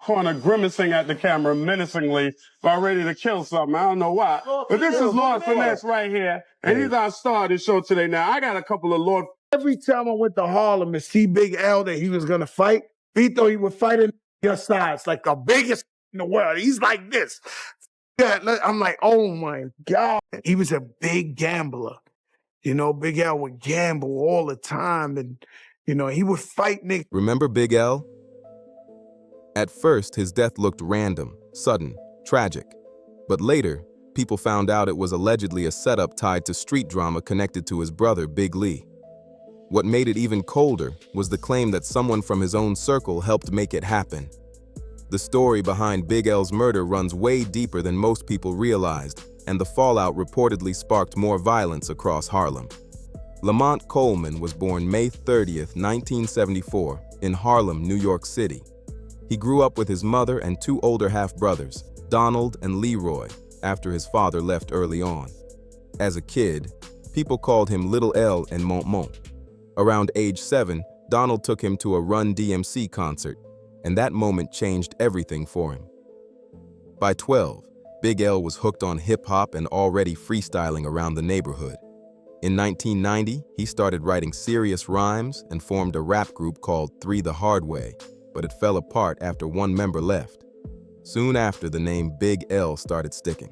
corner grimacing at the camera menacingly, about ready to kill something. I don't know why. But this is Lord Finesse right here, and he's our star of the show today. Now, I got a couple of Lord. Every time I went to Harlem and see Big L that he was going to fight, he thought he would fight in your size, like the biggest in the world. He's like this. Yeah, I'm like, oh my God. He was a big gambler. You know, Big L would gamble all the time, and, you know, he would fight niggas. Remember Big L? At first, his death looked random, sudden, tragic. But later, people found out it was allegedly a setup tied to street drama connected to his brother, Big Lee. What made it even colder was the claim that someone from his own circle helped make it happen. The story behind Big L's murder runs way deeper than most people realized, and the fallout reportedly sparked more violence across Harlem. Lamont Coleman was born May 30th, 1974, in Harlem, New York City. He grew up with his mother and two older half-brothers, Donald and Leroy, after his father left early on. As a kid, people called him Little L and Mont Mont. Around age 7, Donald took him to a Run DMC concert, and that moment changed everything for him. By 12, Big L was hooked on hip-hop and already freestyling around the neighborhood. In 1990, he started writing serious rhymes and formed a rap group called 3 the Hard Way, but it fell apart after one member left. Soon after, the name Big L started sticking.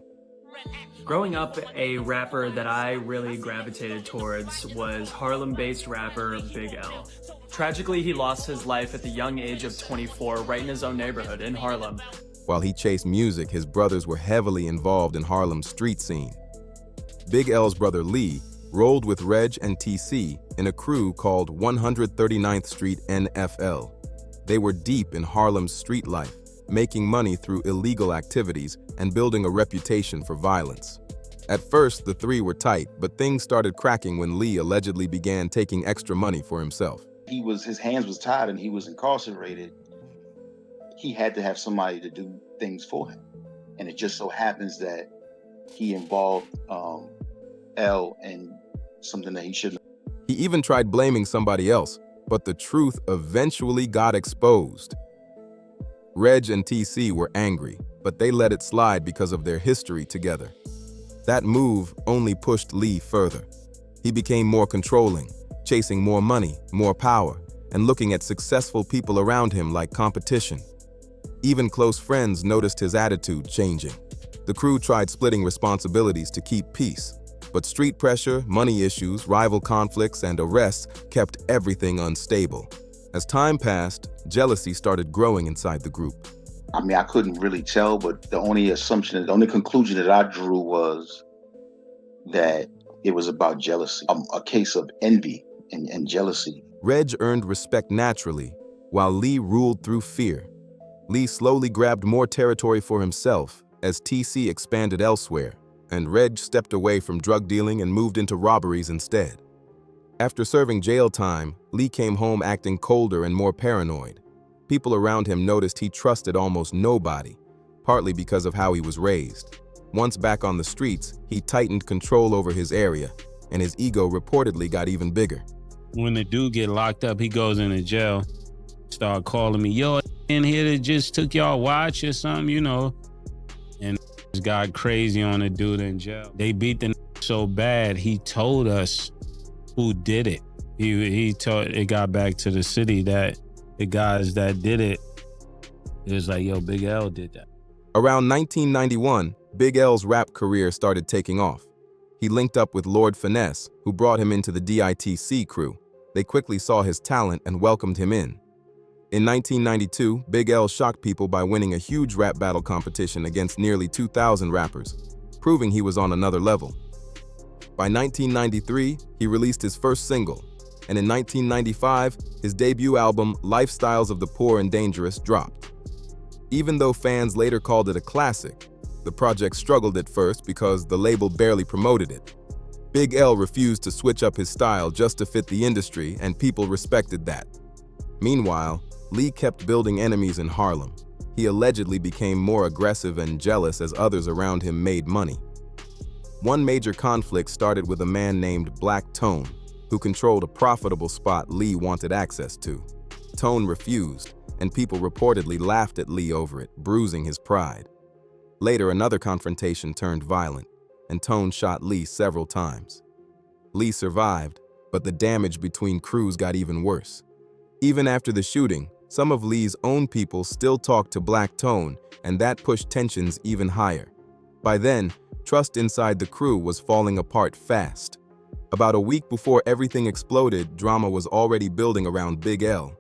Growing up, a rapper that I really gravitated towards was Harlem-based rapper Big L. Tragically, he lost his life at the young age of 24 right in his own neighborhood in Harlem. While he chased music, his brothers were heavily involved in Harlem's street scene. Big L's brother Lee rolled with Reg and TC in a crew called 139th Street NFL. They were deep in Harlem's street life, making money through illegal activities and building a reputation for violence. At first, the three were tight, but things started cracking when Lee allegedly began taking extra money for himself. His hands was tied and he was incarcerated. He had to have somebody to do things for him. And it just so happens that he involved L in something that he shouldn't. He even tried blaming somebody else, but the truth eventually got exposed. Reg and TC were angry, but they let it slide because of their history together. That move only pushed Lee further. He became more controlling, chasing more money, more power, and looking at successful people around him like competition. Even close friends noticed his attitude changing. The crew tried splitting responsibilities to keep peace, but street pressure, money issues, rival conflicts, and arrests kept everything unstable. As time passed, jealousy started growing inside the group. I mean, I couldn't really tell, but the only conclusion that I drew was that it was about jealousy, a case of envy and jealousy. Reg earned respect naturally, while Lee ruled through fear. Lee slowly grabbed more territory for himself as TC expanded elsewhere, and Reg stepped away from drug dealing and moved into robberies instead. After serving jail time, Lee came home acting colder and more paranoid. People around him noticed he trusted almost nobody, partly because of how he was raised. Once back on the streets, he tightened control over his area, and his ego reportedly got even bigger. When the dude get locked up, he goes into jail, start calling me, yo, in here that just took y'all watch or something, you know. And got crazy on the dude in jail. They beat the so bad, he told us who did it. He told, it got back to the city that the guys that did it, it was like, yo, Big L did that. Around 1991, Big L's rap career started taking off. He linked up with Lord Finesse, who brought him into the DITC crew. They quickly saw his talent and welcomed him in. In 1992, Big L shocked people by winning a huge rap battle competition against nearly 2,000 rappers, proving he was on another level. By 1993, he released his first single, and in 1995, his debut album, Lifestyles of the Poor and Dangerous, dropped. Even though fans later called it a classic, the project struggled at first because the label barely promoted it. Big L refused to switch up his style just to fit the industry, and people respected that. Meanwhile, Lee kept building enemies in Harlem. He allegedly became more aggressive and jealous as others around him made money. One major conflict started with a man named Black Tone, who controlled a profitable spot Lee wanted access to. Tone refused, and people reportedly laughed at Lee over it, bruising his pride. Later, another confrontation turned violent, and Tone shot Lee several times. Lee survived, but the damage between crews got even worse. Even after the shooting, some of Lee's own people still talked to Black Tone, and that pushed tensions even higher. By then, trust inside the crew was falling apart fast. About a week before everything exploded, drama was already building around Big L.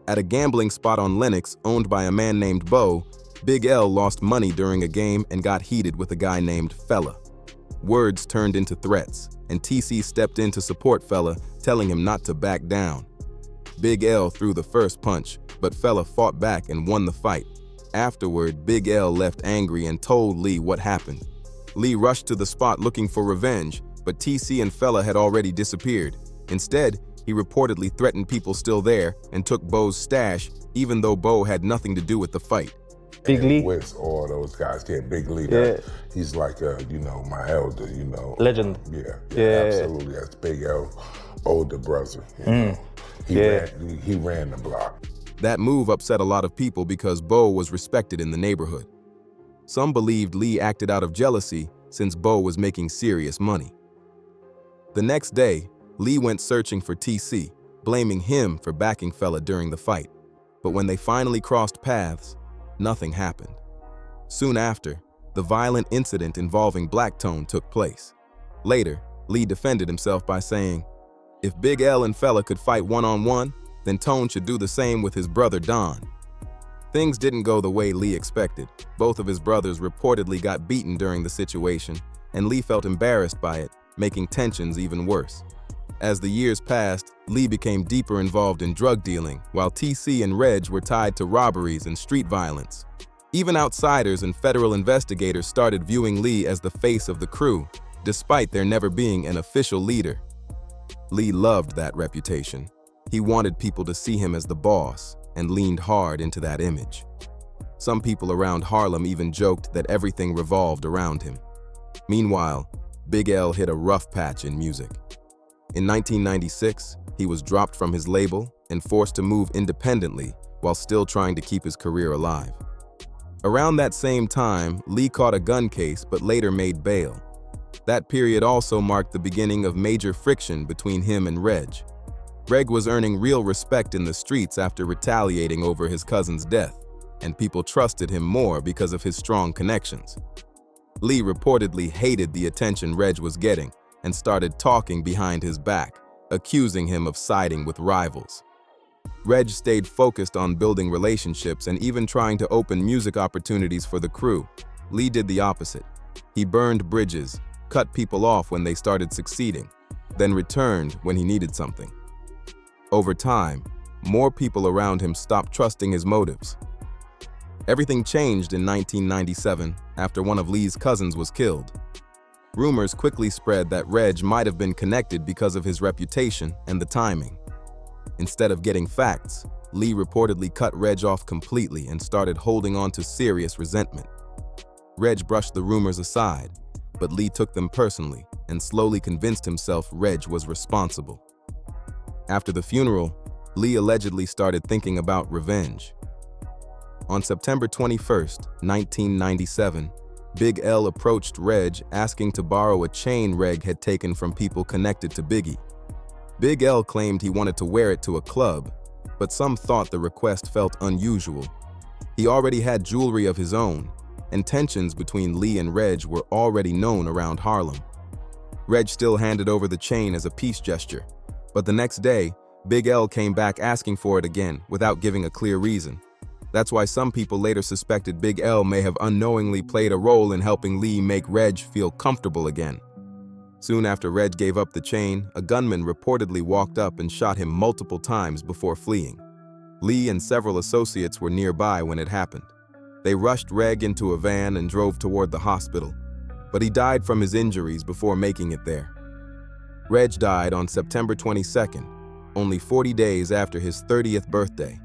At a gambling spot on Lenox owned by a man named Bo, Big L lost money during a game and got heated with a guy named Fella. Words turned into threats, and TC stepped in to support Fella, telling him not to back down. Big L threw the first punch, but Fella fought back and won the fight. Afterward, Big L left angry and told Lee what happened. Lee rushed to the spot looking for revenge, but TC and Fella had already disappeared. Instead, he reportedly threatened people still there and took Bo's stash, even though Bo had nothing to do with the fight. Big Lee? With all those guys, Big Lee. Yeah. He's like, my elder, Legend. Yeah, absolutely. That's Big L, older brother. He ran the block. That move upset a lot of people because Bo was respected in the neighborhood. Some believed Lee acted out of jealousy since Bo was making serious money. The next day, Lee went searching for TC, blaming him for backing Fella during the fight. But when they finally crossed paths, nothing happened. Soon after, the violent incident involving Black Tone took place. Later, Lee defended himself by saying, "If Big L and Fella could fight one-on-one, then Tone should do the same with his brother Don." Things didn't go the way Lee expected. Both of his brothers reportedly got beaten during the situation, and Lee felt embarrassed by it, making tensions even worse. As the years passed, Lee became deeper involved in drug dealing, while TC and Reg were tied to robberies and street violence. Even outsiders and federal investigators started viewing Lee as the face of the crew, despite there never being an official leader. Lee loved that reputation. He wanted people to see him as the boss and leaned hard into that image. Some people around Harlem even joked that everything revolved around him. Meanwhile, Big L hit a rough patch in music. In 1996, he was dropped from his label and forced to move independently while still trying to keep his career alive. Around that same time, Lee caught a gun case but later made bail. That period also marked the beginning of major friction between him and Reg. Reg was earning real respect in the streets after retaliating over his cousin's death, and people trusted him more because of his strong connections. Lee reportedly hated the attention Reg was getting and started talking behind his back, accusing him of siding with rivals. Reg stayed focused on building relationships and even trying to open music opportunities for the crew. Lee did the opposite. He burned bridges, cut people off when they started succeeding, then returned when he needed something. Over time, more people around him stopped trusting his motives. Everything changed in 1997 after one of Lee's cousins was killed. Rumors quickly spread that Reg might have been connected because of his reputation and the timing. Instead of getting facts, Lee reportedly cut Reg off completely and started holding on to serious resentment. Reg brushed the rumors aside, but Lee took them personally and slowly convinced himself Reg was responsible. After the funeral, Lee allegedly started thinking about revenge. On September 21st, 1997, Big L approached Reg asking to borrow a chain Reg had taken from people connected to Biggie. Big L claimed he wanted to wear it to a club, but some thought the request felt unusual. He already had jewelry of his own, and tensions between Lee and Reg were already known around Harlem. Reg still handed over the chain as a peace gesture, but the next day, Big L came back asking for it again without giving a clear reason. That's why some people later suspected Big L may have unknowingly played a role in helping Lee make Reg feel comfortable again. Soon after Reg gave up the chain, a gunman reportedly walked up and shot him multiple times before fleeing. Lee and several associates were nearby when it happened. They rushed Reg into a van and drove toward the hospital, but he died from his injuries before making it there. Reg died on September 22nd, only 40 days after his 30th birthday.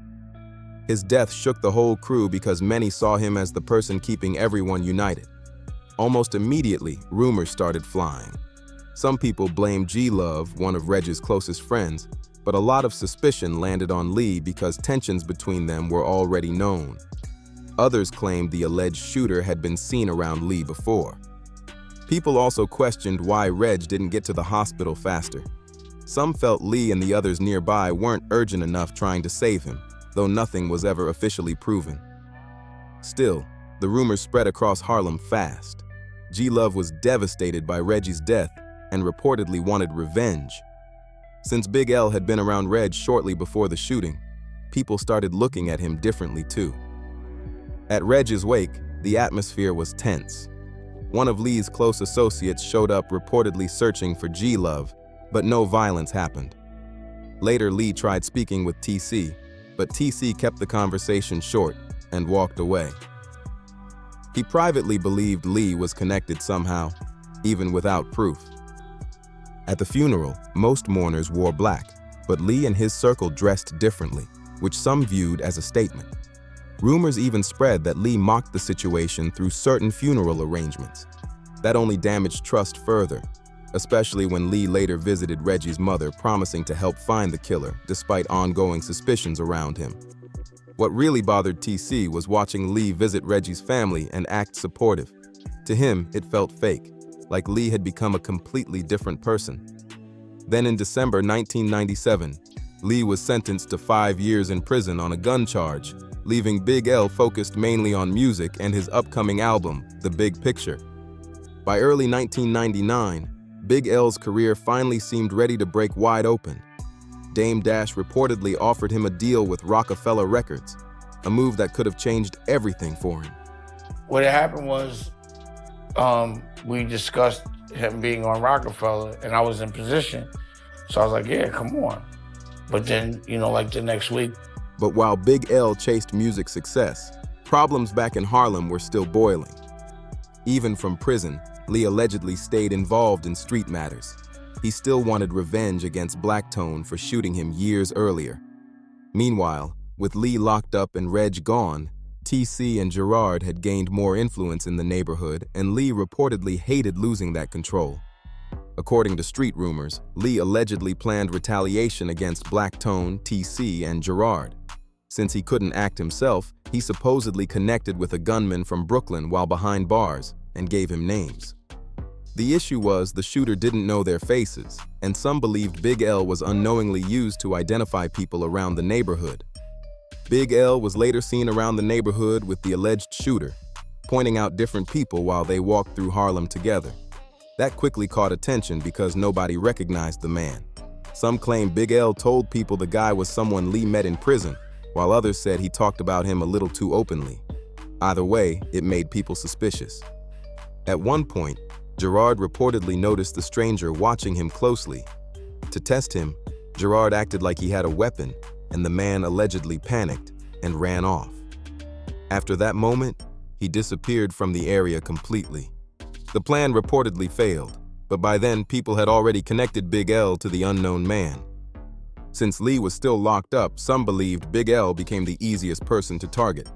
His death shook the whole crew because many saw him as the person keeping everyone united. Almost immediately, rumors started flying. Some people blamed G-Love, one of Reg's closest friends, but a lot of suspicion landed on Lee because tensions between them were already known. Others claimed the alleged shooter had been seen around Lee before. People also questioned why Reg didn't get to the hospital faster. Some felt Lee and the others nearby weren't urgent enough trying to save him, though nothing was ever officially proven. Still, the rumors spread across Harlem fast. G-Love was devastated by Reggie's death and reportedly wanted revenge. Since Big L had been around Reg shortly before the shooting, people started looking at him differently too. At Reg's wake, the atmosphere was tense. One of Lee's close associates showed up reportedly searching for G-Love, but no violence happened. Later, Lee tried speaking with TC, but TC kept the conversation short and walked away. He privately believed Lee was connected somehow, even without proof. At the funeral, most mourners wore black, but Lee and his circle dressed differently, which some viewed as a statement. Rumors even spread that Lee mocked the situation through certain funeral arrangements. That only damaged trust further, especially when Lee later visited Reggie's mother, promising to help find the killer despite ongoing suspicions around him. What really bothered TC was watching Lee visit Reggie's family and act supportive. To him, it felt fake, like Lee had become a completely different person. Then in December 1997, Lee was sentenced to 5 years in prison on a gun charge, leaving Big L focused mainly on music and his upcoming album, The Big Picture. By early 1999, Big L's career finally seemed ready to break wide open. Dame Dash reportedly offered him a deal with Rockefeller Records, a move that could have changed everything for him. What had happened was we discussed him being on Rockefeller, and I was in position. So I was like, yeah, come on. But then, like the next week. But while Big L chased music success, problems back in Harlem were still boiling. Even from prison, Lee allegedly stayed involved in street matters. He still wanted revenge against Black Tone for shooting him years earlier. Meanwhile, with Lee locked up and Reg gone, TC and Gerard had gained more influence in the neighborhood, and Lee reportedly hated losing that control. According to street rumors, Lee allegedly planned retaliation against Black Tone, TC, and Gerard. Since he couldn't act himself, he supposedly connected with a gunman from Brooklyn while behind bars and gave him names. The issue was the shooter didn't know their faces, and some believed Big L was unknowingly used to identify people around the neighborhood. Big L was later seen around the neighborhood with the alleged shooter, pointing out different people while they walked through Harlem together. That quickly caught attention because nobody recognized the man. Some claim Big L told people the guy was someone Lee met in prison, while others said he talked about him a little too openly. Either way, it made people suspicious. At one point, Gerard reportedly noticed the stranger watching him closely. To test him, Gerard acted like he had a weapon, and the man allegedly panicked and ran off. After that moment, he disappeared from the area completely. The plan reportedly failed, but by then people had already connected Big L to the unknown man. Since Lee was still locked up, some believed Big L became the easiest person to target.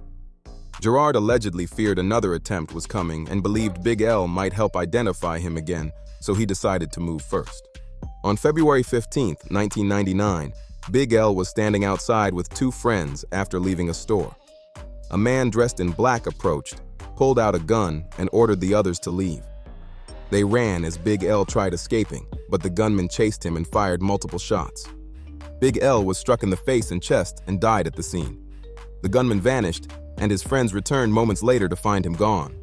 Gerard allegedly feared another attempt was coming and believed Big L might help identify him again, so he decided to move first. On February 15, 1999, Big L was standing outside with two friends after leaving a store. A man dressed in black approached, pulled out a gun, and ordered the others to leave. They ran as Big L tried escaping, but the gunman chased him and fired multiple shots. Big L was struck in the face and chest and died at the scene. The gunman vanished, and his friends returned moments later to find him gone.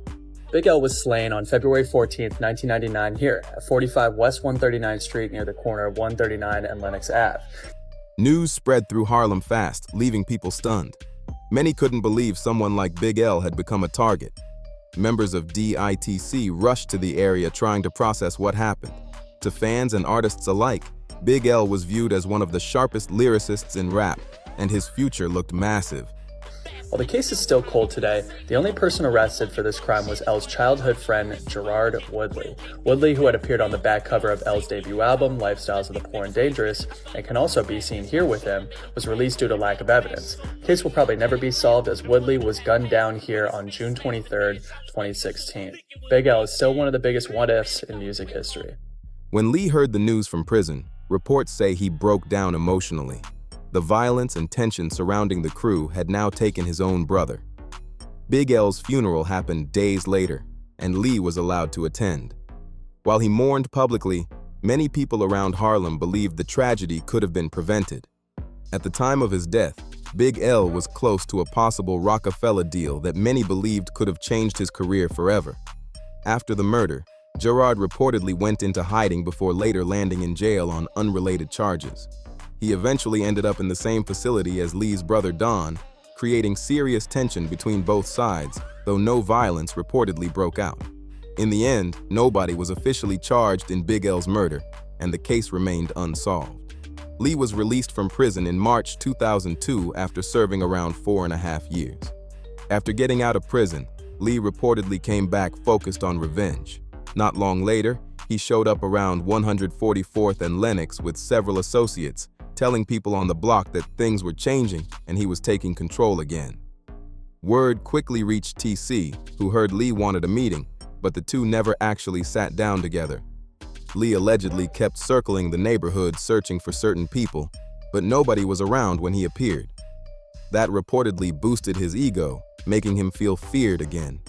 Big L was slain on February 14, 1999 here at 45 West 139th Street near the corner of 139 and Lenox Ave. News spread through Harlem fast, leaving people stunned. Many couldn't believe someone like Big L had become a target. Members of DITC rushed to the area trying to process what happened. To fans and artists alike, Big L was viewed as one of the sharpest lyricists in rap, and his future looked massive. While the case is still cold today, the only person arrested for this crime was L's childhood friend, Gerard Woodley. Woodley, who had appeared on the back cover of L's debut album, Lifestyles of the Poor and Dangerous, and can also be seen here with him, was released due to lack of evidence. The case will probably never be solved as Woodley was gunned down here on June 23, 2016. Big L is still one of the biggest what-ifs in music history. When Lee heard the news from prison, reports say he broke down emotionally. The violence and tension surrounding the crew had now taken his own brother. Big L's funeral happened days later, and Lee was allowed to attend. While he mourned publicly, many people around Harlem believed the tragedy could have been prevented. At the time of his death, Big L was close to a possible Rockefeller deal that many believed could have changed his career forever. After the murder, Gerard reportedly went into hiding before later landing in jail on unrelated charges. He eventually ended up in the same facility as Lee's brother Don, creating serious tension between both sides, though no violence reportedly broke out. In the end, nobody was officially charged in Big L's murder, and the case remained unsolved. Lee was released from prison in March 2002 after serving around 4.5 years. After getting out of prison, Lee reportedly came back focused on revenge. Not long later, he showed up around 144th and Lenox with several associates, telling people on the block that things were changing and he was taking control again. Word quickly reached TC, who heard Lee wanted a meeting, but the two never actually sat down together. Lee allegedly kept circling the neighborhood searching for certain people, but nobody was around when he appeared. That reportedly boosted his ego, making him feel feared again.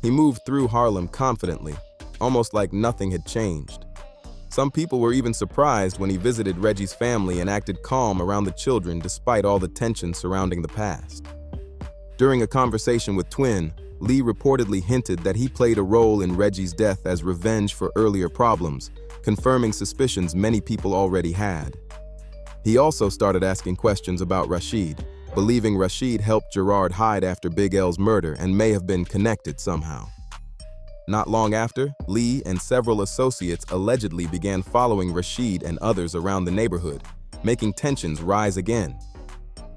He moved through Harlem confidently, almost like nothing had changed. Some people were even surprised when he visited Reggie's family and acted calm around the children despite all the tension surrounding the past. During a conversation with Twin, Lee reportedly hinted that he played a role in Reggie's death as revenge for earlier problems, confirming suspicions many people already had. He also started asking questions about Rashid, believing Rashid helped Gerard hide after Big L's murder and may have been connected somehow. Not long after, Lee and several associates allegedly began following Rashid and others around the neighborhood, making tensions rise again.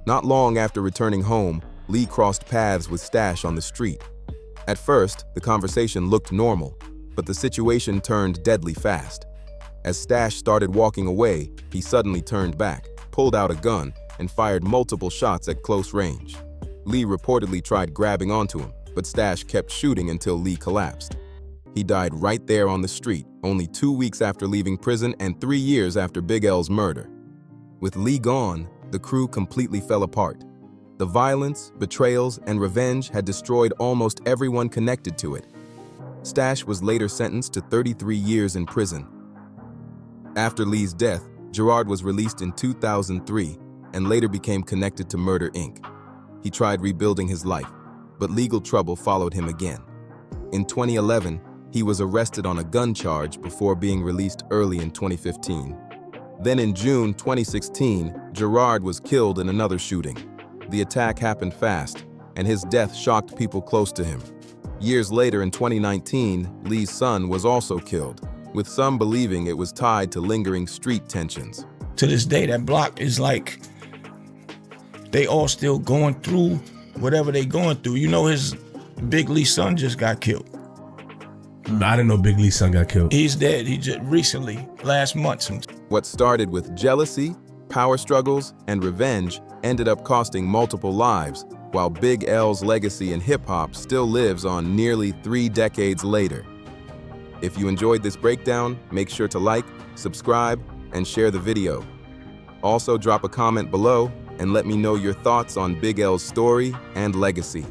Not long after returning home, Lee crossed paths with Stash on the street. At first, the conversation looked normal, but the situation turned deadly fast. As Stash started walking away, he suddenly turned back, pulled out a gun, and fired multiple shots at close range. Lee reportedly tried grabbing onto him, but Stash kept shooting until Lee collapsed. He died right there on the street, only 2 weeks after leaving prison and 3 years after Big L's murder. With Lee gone, the crew completely fell apart. The violence, betrayals, and revenge had destroyed almost everyone connected to it. Stash was later sentenced to 33 years in prison. After Lee's death, Gerard was released in 2003 and later became connected to Murder Inc. He tried rebuilding his life, but legal trouble followed him again. In 2011, he was arrested on a gun charge before being released early in 2015. Then in June 2016, Gerard was killed in another shooting. The attack happened fast, and his death shocked people close to him. Years later in 2019, Lee's son was also killed, with some believing it was tied to lingering street tensions. To this day, that block is like, they all still going through whatever they going through. You know, his Big Lee's son just got killed. I didn't know Big Lee's son got killed. He's dead. He just recently, last month. What started with jealousy, power struggles, and revenge ended up costing multiple lives, while Big L's legacy in hip-hop still lives on nearly 3 decades later. If you enjoyed this breakdown, make sure to like, subscribe, and share the video. Also, drop a comment below and let me know your thoughts on Big L's story and legacy.